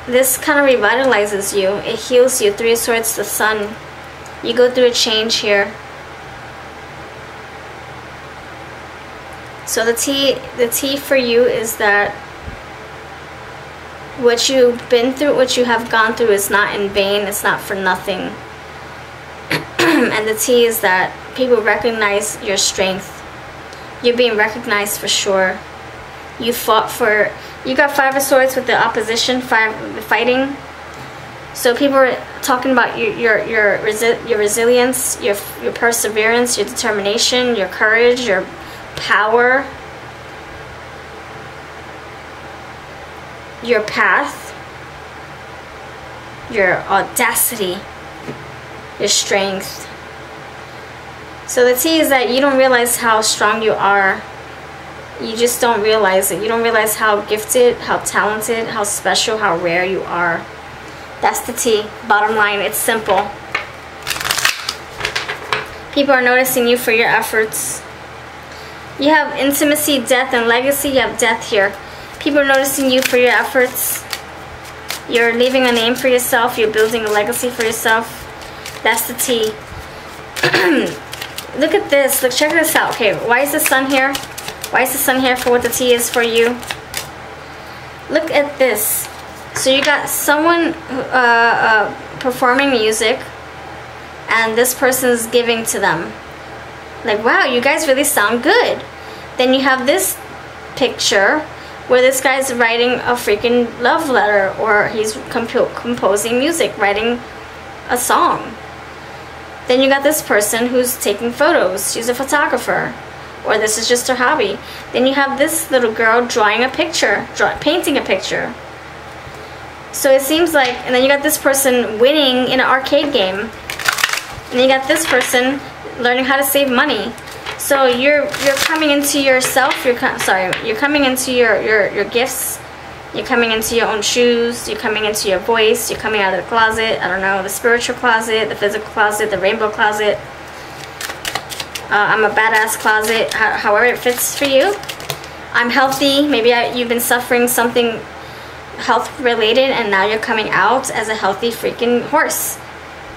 this kind of revitalizes you. It heals you. Three of Swords, the Sun. You go through a change here. So the T for you is that what you've been through, what you have gone through is not in vain. It's not for nothing. And the T is that people recognize your strength. You're being recognized for sure. You fought for, you got Five of Swords with the opposition, fighting. So people are talking about your resilience, your perseverance, your determination, your courage, your power, your path, your audacity, your strength. So the T is that you don't realize how strong you are. You just don't realize it. You don't realize how gifted, how talented, how special, how rare you are. That's the T. Bottom line, it's simple. People are noticing you for your efforts. You have intimacy, death, and legacy. You have death here. People are noticing you for your efforts. You're leaving a name for yourself. You're building a legacy for yourself. That's the T. Look at this. Look, check this out. Okay, why is the Sun here? Why is the Sun here for what the T is for you? Look at this. So you got someone performing music, and this person's giving to them. Like, wow, you guys really sound good. Then you have this picture where this guy's writing a freaking love letter, or he's composing music, writing a song. Then you got this person who's taking photos. She's a photographer, or this is just her hobby. Then you have this little girl drawing a picture, painting a picture. So it seems like, and then you got this person winning in an arcade game. And you got this person learning how to save money. So you're coming into yourself. You're coming into your gifts. You're coming into your own shoes. You're coming into your voice. You're coming out of the closet. I don't know, the spiritual closet, the physical closet, the rainbow closet. I'm a badass closet. However it fits for you. I'm healthy. Maybe you've been suffering something health related, and now you're coming out as a healthy freaking horse.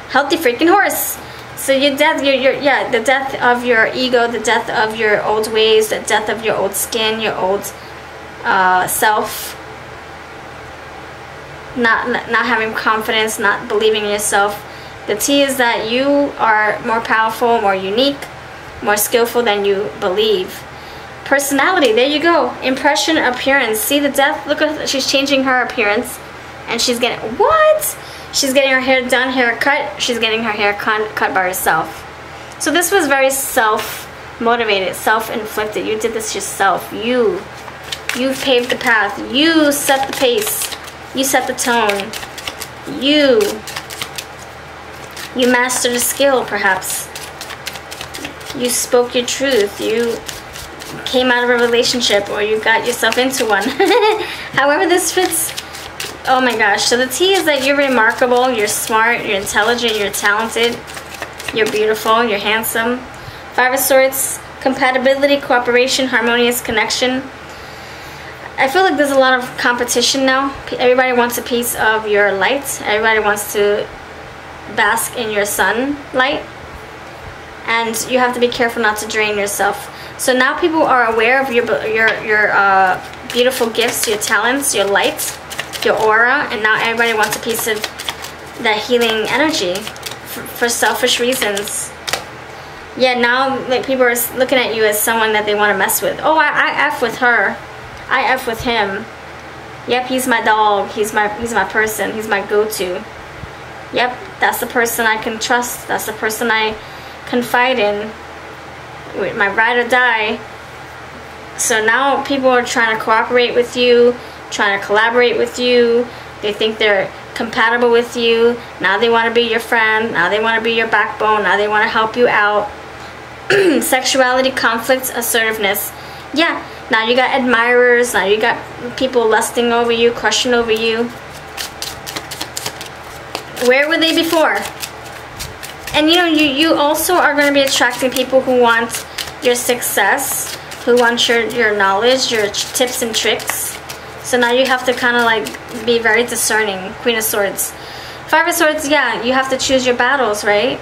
Healthy freaking horse. So your death, the death of your ego, the death of your old ways, the death of your old skin, your old self. Not having confidence, not believing in yourself. The T is that you are more powerful, more unique, more skillful than you believe. Personality, there you go. Impression, appearance. See the death? Look at, she's changing her appearance, and she's getting, what? She's getting her hair done, haircut. She's getting her hair cut by herself. So this was very self-motivated, self-inflicted. You did this yourself. You paved the path. You set the pace. You set the tone. You mastered a skill, perhaps. You spoke your truth. You came out of a relationship, or you got yourself into one. However this fits. Oh my gosh. So the T is that you're remarkable, you're smart, you're intelligent, you're talented, you're beautiful, you're handsome. Five of Swords, compatibility, cooperation, harmonious connection. I feel like there's a lot of competition now. Everybody wants a piece of your light. Everybody wants to bask in your sunlight. and you have to be careful not to drain yourself. So now people are aware of your beautiful gifts, your talents, your light, your aura, and now everybody wants a piece of that healing energy for selfish reasons. Yeah, now like people are looking at you as someone that they want to mess with. Oh, I F with her. I F with him. Yep, he's my dog. He's my person. He's my go-to. Yep, that's the person I can trust. That's the person I confide in. With my ride or die. So now people are trying to cooperate with you, trying to collaborate with you. They think they're compatible with you. Now they want to be your friend. Now they want to be your backbone. Now they want to help you out. Sexuality, conflict, assertiveness. Yeah, now you got admirers. Now you got people lusting over you, crushing over you. Where were they before? And you know, you also are going to be attracting people who want your success, who want your knowledge, your tips and tricks. So now you have to kind of like be very discerning. Queen of Swords. Five of Swords, yeah, you have to choose your battles, right?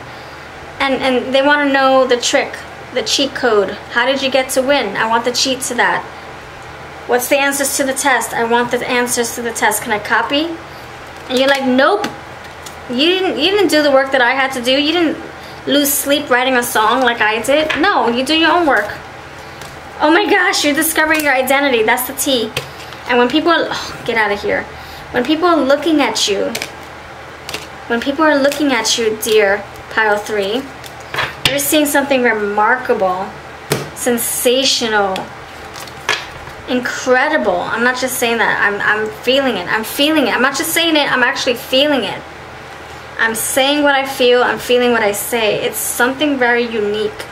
And they want to know the trick, the cheat code. How did you get to win? I want the cheat to that. What's the answers to the test? I want the answers to the test. Can I copy? And you're like, nope. You didn't do the work that I had to do. You didn't lose sleep writing a song like I did. No, you do your own work. Oh my gosh, you're discovering your identity. That's the T. And when people are, oh, get out of here. When people are looking at you, dear Pile 3, you're seeing something remarkable, sensational, incredible. I'm not just saying that. I'm feeling it. I'm feeling it. I'm not just saying it. I'm actually feeling it. I'm saying what I feel. I'm feeling what I say. It's something very unique.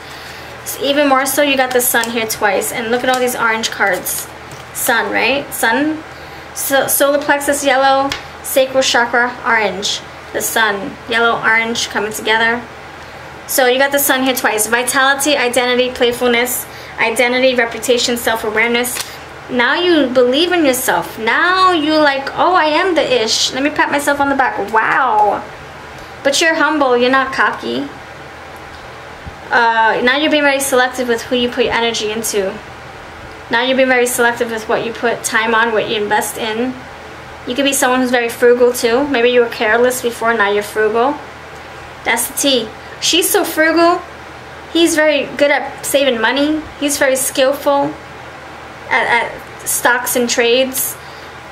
So even more so, you got the Sun here twice. And look at all these orange cards. Sun, right? Sun. So, solar plexus yellow. Sacral chakra orange. The Sun. Yellow, orange coming together. So you got the Sun here twice. Vitality, identity, playfulness. Identity, reputation, self-awareness. Now you believe in yourself. Now you're like, oh, I am the ish. Let me pat myself on the back. Wow. But you're humble. You're not cocky. Now you're being very selective with who you put your energy into. Now you're being very selective with what you put time on, what you invest in. You could be someone who's very frugal too. Maybe you were careless before, now you're frugal. That's the T. She's so frugal. He's very good at saving money. He's very skillful at stocks and trades.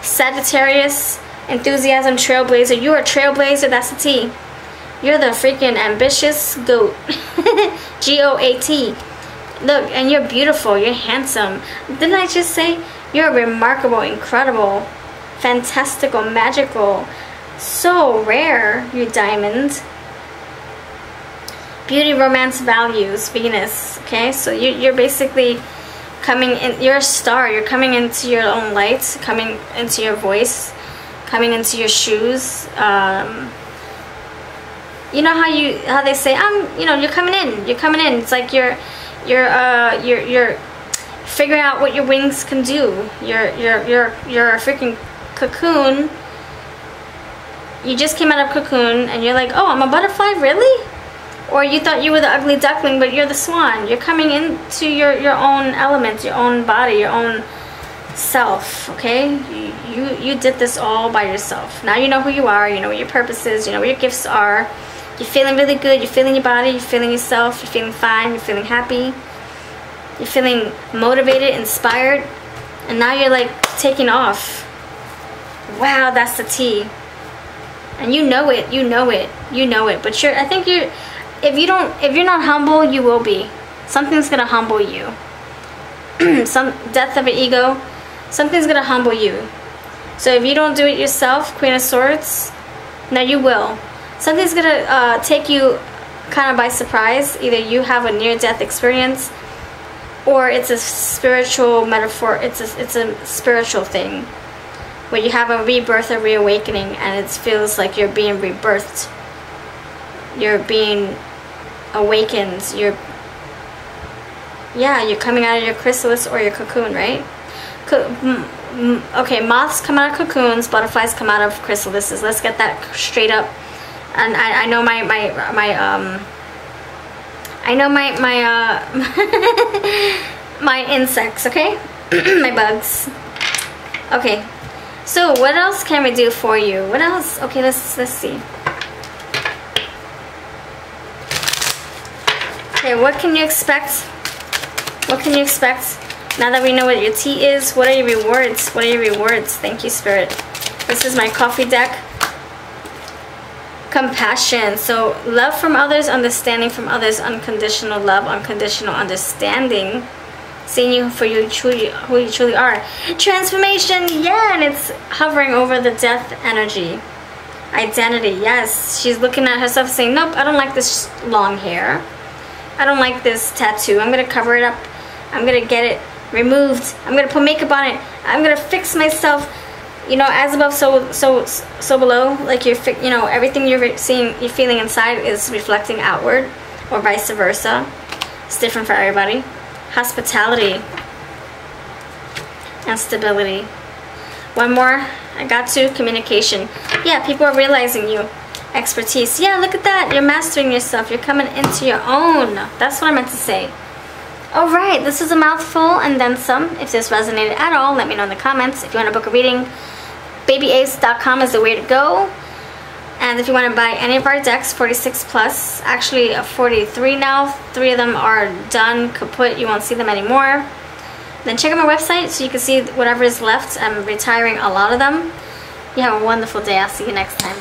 Sagittarius, enthusiasm, trailblazer. You're a trailblazer, that's the T. You're the freaking ambitious goat. G-O-A-T. Look, and you're beautiful, you're handsome. Didn't I just say you're remarkable, incredible, fantastical, magical, so rare, you diamond. Beauty, romance, values, Venus. Okay, so you're basically coming in, you're a star, you're coming into your own light, coming into your voice, coming into your shoes. You know how they say, you know, you're coming in. It's like you're figuring out what your wings can do. You're a freaking cocoon. You just came out of cocoon and you're like, oh, I'm a butterfly, really? Or you thought you were the ugly duckling, but you're the swan. You're coming into your own element, your own body, your own self, okay? You did this all by yourself. Now you know who you are, you know what your purpose is, you know what your gifts are. You're feeling really good, you're feeling your body, you're feeling yourself, you're feeling fine, you're feeling happy. You're feeling motivated, inspired, and now you're like taking off. Wow, that's the T. And you know it, you know it, you know it. But I think if you're not humble, you will be. Something's gonna humble you. Some death of an ego, something's gonna humble you. So if you don't do it yourself, Queen of Swords, now you will. Something's gonna take you kind of by surprise. Either you have a near-death experience, or it's a spiritual metaphor. It's a spiritual thing where you have a rebirth or reawakening, and it feels like you're being rebirthed. You're being awakened. You're coming out of your chrysalis or your cocoon, right? Okay, moths come out of cocoons, butterflies come out of chrysalises. Let's get that straight up. And I know my I know my my insects, okay? My bugs. Okay. So what else can we do for you? What else? Okay, let's see. Okay, what can you expect? What can you expect? Now that we know what your tea is, what are your rewards? What are your rewards? Thank you, Spirit. This is my coffee deck. Compassion. So love from others, understanding from others, unconditional love, unconditional understanding. Seeing you for you truly, who you truly are. Transformation, yeah, and it's hovering over the death energy. Identity, yes. She's looking at herself saying, nope, I don't like this long hair. I don't like this tattoo. I'm going to cover it up. I'm going to get it removed. I'm going to put makeup on it. I'm going to fix myself. You know, as above, so below. Like you know, everything you're seeing, you're feeling inside is reflecting outward, or vice versa. It's different for everybody. Hospitality and stability. One more. I got to communication. Yeah, people are realizing you. Expertise. Yeah, look at that. You're mastering yourself. You're coming into your own. That's what I meant to say. Alright, this is a mouthful and then some. If this resonated at all, let me know in the comments. If you want to book a reading, babyace.com is the way to go. And if you want to buy any of our decks, 46 plus, actually 43 now. 3 of them are done, kaput. You won't see them anymore. Then check out my website so you can see whatever is left. I'm retiring a lot of them. You have a wonderful day. I'll see you next time.